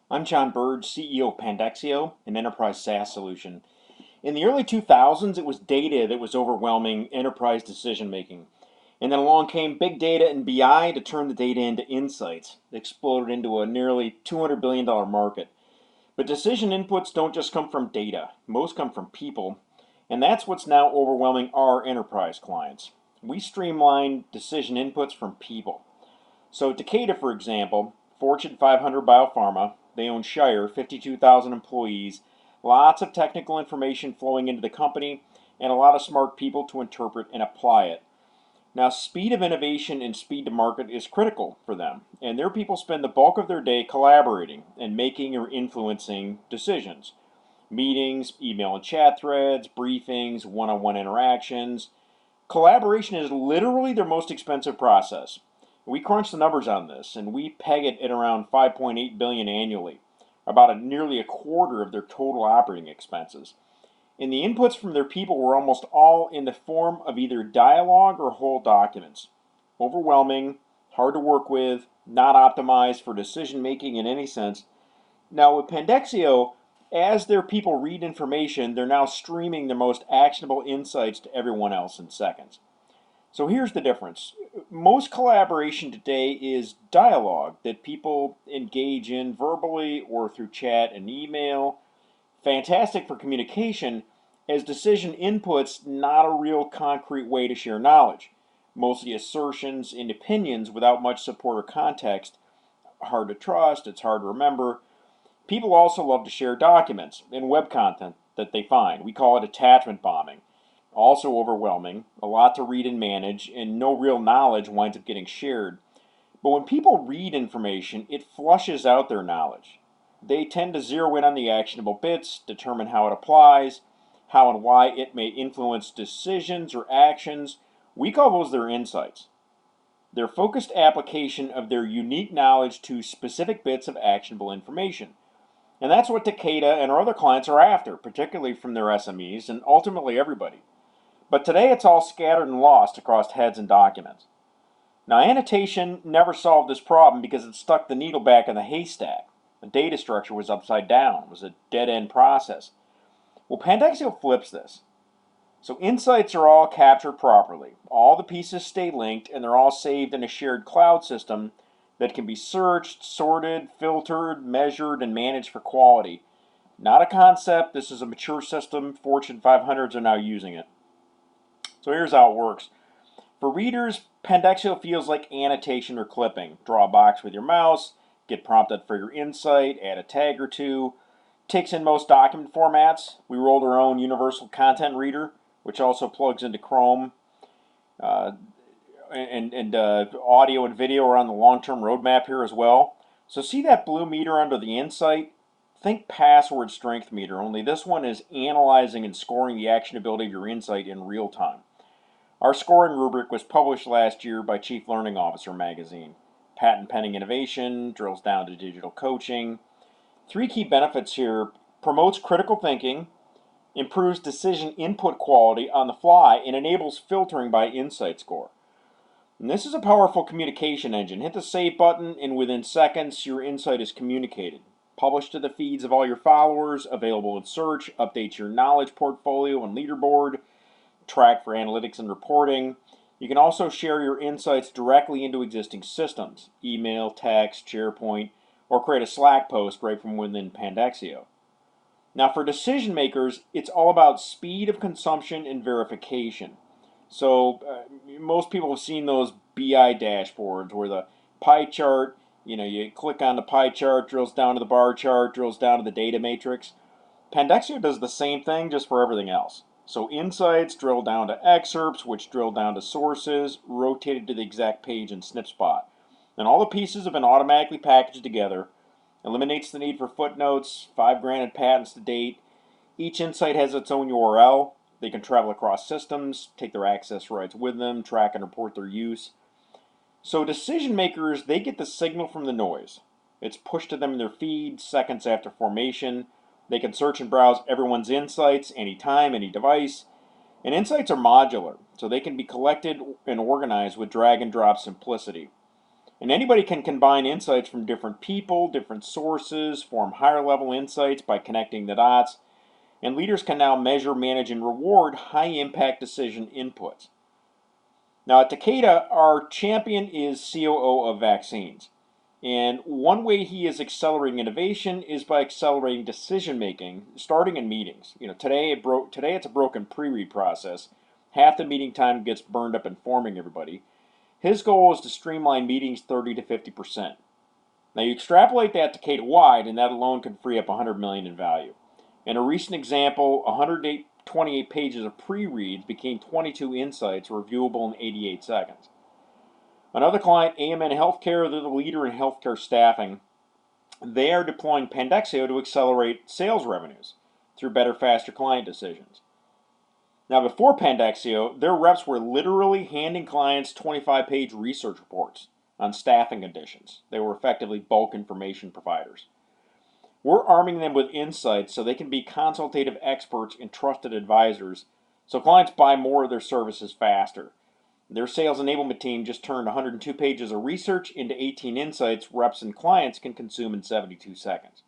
I'm John Burge, CEO of Pandexio, an enterprise SaaS solution. In the early 2000s, it was data that was overwhelming enterprise decision making. And then along came big data and BI to turn the data into insights. It exploded into a nearly $200 billion market. But decision inputs don't just come from data, most come from people. And that's what's now overwhelming our enterprise clients. We streamline decision inputs from people. So Takeda, for example, Fortune 500 biopharma, they own Shire, 52,000 employees, lots of technical information flowing into the company, and a lot of smart people to interpret and apply it. Now, speed of innovation and speed to market is critical for them, and their people spend the bulk of their day collaborating and making or influencing decisions. Meetings, email and chat threads, briefings, one-on-one interactions. Collaboration is literally their most expensive process. We crunched the numbers on this, and we peg it at around 5.8 billion annually, about nearly a quarter of their total operating expenses. And the inputs from their people were almost all in the form of either dialogue or whole documents. Overwhelming, hard to work with, not optimized for decision making in any sense. Now with Pandexio, as their people read information, they're now streaming their most actionable insights to everyone else in seconds. So here's the difference. Most collaboration today is dialogue that people engage in verbally or through chat and email. Fantastic for communication, as decision inputs not a real concrete way to share knowledge. Mostly assertions and opinions without much support or context. Hard to trust, it's hard to remember. People also love to share documents and web content that they find. We call it attachment bombing. Also overwhelming, a lot to read and manage, and no real knowledge winds up getting shared. But when people read information, it flushes out their knowledge. They tend to zero in on the actionable bits, determine how it applies, how and why it may influence decisions or actions. We call those their insights. Their focused application of their unique knowledge to specific bits of actionable information. And that's what Takeda and our other clients are after, particularly from their SMEs and ultimately everybody. But today it's all scattered and lost across heads and documents. Now, annotation never solved this problem because it stuck the needle back in the haystack. The data structure was upside down. It was a dead-end process. Well, Pandexio flips this. So insights are all captured properly. All the pieces stay linked, and they're all saved in a shared cloud system that can be searched, sorted, filtered, measured, and managed for quality. Not a concept. This is a mature system. Fortune 500s are now using it. So here's how it works. For readers, Pandexio feels like annotation or clipping. Draw a box with your mouse, get prompted for your insight, add a tag or two. Takes in most document formats. We rolled our own universal content reader, which also plugs into Chrome. Audio and video are on the long-term roadmap here as well. So see that blue meter under the insight? Think password strength meter, only this one is analyzing and scoring the actionability of your insight in real time. Our scoring rubric was published last year by Chief Learning Officer magazine. Patent pending innovation, drills down to digital coaching. 3 key benefits here: promotes critical thinking, improves decision input quality on the fly, and enables filtering by insight score. And this is a powerful communication engine. Hit the save button, and within seconds, your insight is communicated. Published to the feeds of all your followers, available in search, updates your knowledge portfolio and leaderboard, track for analytics and reporting. You can also share your insights directly into existing systems, email, text, SharePoint, or create a Slack post right from within Pandexio. Now for decision makers, it's all about speed of consumption and verification. So most people have seen those BI dashboards where the pie chart, you click on the pie chart, drills down to the bar chart, drills down to the data matrix. Pandexio does the same thing just for everything else. So insights drill down to excerpts, which drill down to sources, rotated to the exact page in SnipSpot. And all the pieces have been automatically packaged together. Eliminates the need for footnotes, 5 granted patents to date. Each insight has its own URL. They can travel across systems, take their access rights with them, track and report their use. So decision makers, they get the signal from the noise. It's pushed to them in their feed seconds after formation. They can search and browse everyone's insights anytime, any device. And insights are modular, so they can be collected and organized with drag and drop simplicity. And anybody can combine insights from different people, different sources, form higher level insights by connecting the dots. And leaders can now measure, manage, and reward high impact decision inputs. Now at Takeda, our champion is COO of vaccines. And one way he is accelerating innovation is by accelerating decision making, starting in meetings. Today it's a broken pre-read process. Half the meeting time gets burned up informing everybody. His goal is to streamline meetings 30 to 50%. Now you extrapolate that to Takeda-wide, and that alone could free up $100 million in value. In a recent example, 128 pages of pre-reads became 22 insights reviewable in 88 seconds. Another client, AMN Healthcare, they're the leader in healthcare staffing. They are deploying Pandexio to accelerate sales revenues through better, faster client decisions. Now, before Pandexio, their reps were literally handing clients 25-page research reports on staffing conditions. They were effectively bulk information providers. We're arming them with insights so they can be consultative experts and trusted advisors so clients buy more of their services faster. Their sales enablement team just turned 102 pages of research into 18 insights reps and clients can consume in 72 seconds.